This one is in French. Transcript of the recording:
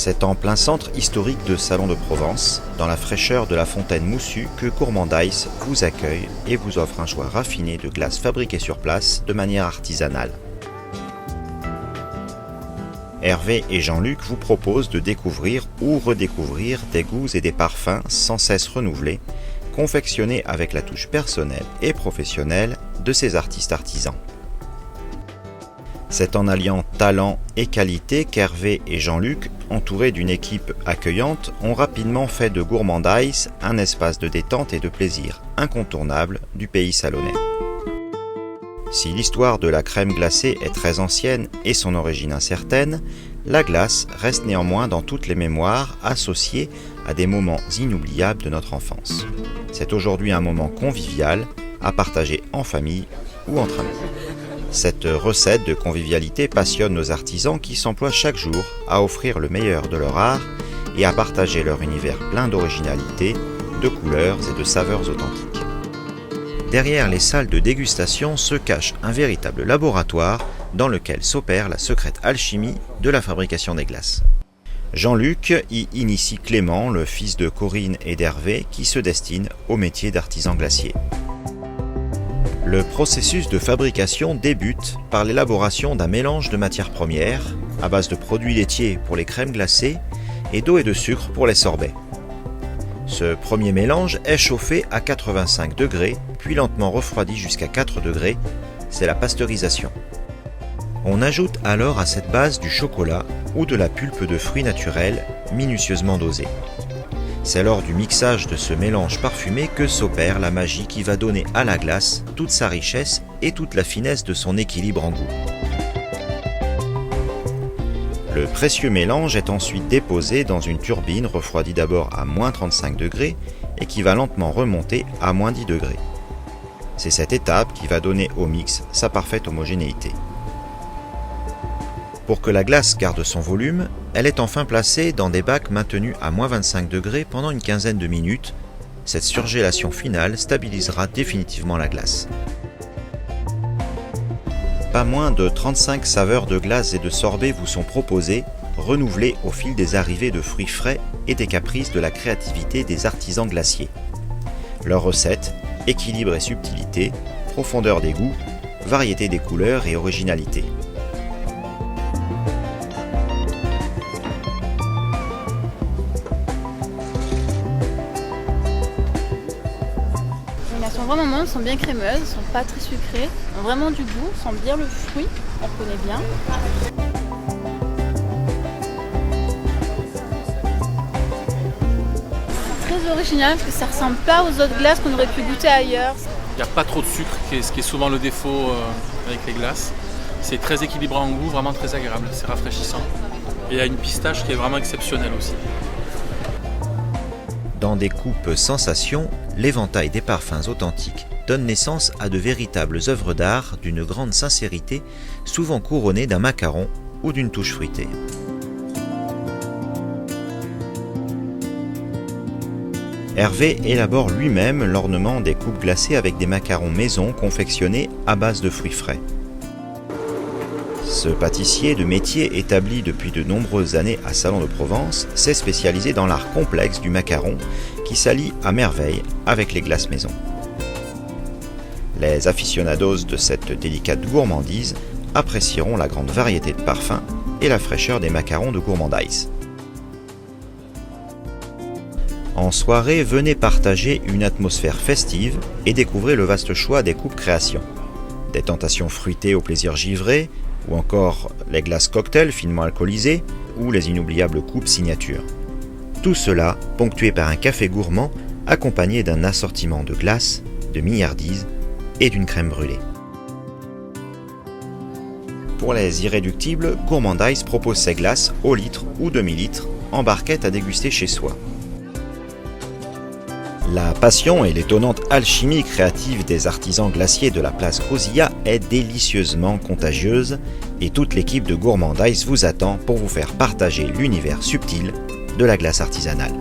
C'est en plein centre historique de Salon de Provence, dans la fraîcheur de la fontaine moussue, que Gourmand-Ice vous accueille et vous offre un choix raffiné de glaces fabriquées sur place de manière artisanale. Hervé et Jean-Luc vous proposent de découvrir ou redécouvrir des goûts et des parfums sans cesse renouvelés, confectionnés avec la touche personnelle et professionnelle de ces artistes artisans. C'est en alliant talent et qualité qu'Hervé et Jean-Luc, entourés d'une équipe accueillante, ont rapidement fait de Gourmand-Ice un espace de détente et de plaisir incontournable du pays salonnais. Si l'histoire de la crème glacée est très ancienne et son origine incertaine, la glace reste néanmoins dans toutes les mémoires associée à des moments inoubliables de notre enfance. C'est aujourd'hui un moment convivial à partager en famille ou entre amis. Cette recette de convivialité passionne nos artisans qui s'emploient chaque jour à offrir le meilleur de leur art et à partager leur univers plein d'originalité, de couleurs et de saveurs authentiques. Derrière les salles de dégustation se cache un véritable laboratoire dans lequel s'opère la secrète alchimie de la fabrication des glaces. Jean-Luc y initie Clément, le fils de Corinne et d'Hervé, qui se destine au métier d'artisan glacier. Le processus de fabrication débute par l'élaboration d'un mélange de matières premières à base de produits laitiers pour les crèmes glacées et d'eau et de sucre pour les sorbets. Ce premier mélange est chauffé à 85 degrés, puis lentement refroidi jusqu'à 4 degrés, c'est la pasteurisation. On ajoute alors à cette base du chocolat ou de la pulpe de fruits naturels minutieusement dosée. C'est lors du mixage de ce mélange parfumé que s'opère la magie qui va donner à la glace toute sa richesse et toute la finesse de son équilibre en goût. Le précieux mélange est ensuite déposé dans une turbine refroidie d'abord à moins 35 degrés et qui va lentement remonter à moins 10 degrés. C'est cette étape qui va donner au mix sa parfaite homogénéité. Pour que la glace garde son volume, elle est enfin placée dans des bacs maintenus à moins 25 degrés pendant une quinzaine de minutes. Cette surgélation finale stabilisera définitivement la glace. Pas moins de 35 saveurs de glace et de sorbet vous sont proposées, renouvelées au fil des arrivées de fruits frais et des caprices de la créativité des artisans glaciers. Leurs recettes, équilibre et subtilité, profondeur des goûts, variété des couleurs et originalité. Elles sont vraiment bonnes, sont bien crémeuses, sont pas très sucrées, ont vraiment du goût, sentent bien le fruit, on connaît bien. Très original parce que ça ressemble pas aux autres glaces qu'on aurait pu goûter ailleurs. Il n'y a pas trop de sucre, ce qui est souvent le défaut avec les glaces. C'est très équilibré en goût, vraiment très agréable, c'est rafraîchissant. Et il y a une pistache qui est vraiment exceptionnelle aussi. Dans des coupes sensations, l'éventail des parfums authentiques donne naissance à de véritables œuvres d'art d'une grande sincérité, souvent couronnées d'un macaron ou d'une touche fruitée. Hervé élabore lui-même l'ornement des coupes glacées avec des macarons maison confectionnés à base de fruits frais. Ce pâtissier de métier établi depuis de nombreuses années à Salon de Provence s'est spécialisé dans l'art complexe du macaron qui s'allie à merveille avec les glaces maison. Les aficionados de cette délicate gourmandise apprécieront la grande variété de parfums et la fraîcheur des macarons de Gourmand-Ice. En soirée, venez partager une atmosphère festive et découvrez le vaste choix des coupes créations. Des tentations fruitées au plaisir givré, ou encore les glaces cocktails finement alcoolisées, ou les inoubliables coupes signature. Tout cela ponctué par un café gourmand accompagné d'un assortiment de glaces, de milliardises et d'une crème brûlée. Pour les irréductibles, Gourmand-Ice propose ses glaces au litre ou demi-litre en barquette à déguster chez soi. La passion et l'étonnante alchimie créative des artisans glaciers de la place Grosilla est délicieusement contagieuse et toute l'équipe de Gourmand-Ice vous attend pour vous faire partager l'univers subtil de la glace artisanale.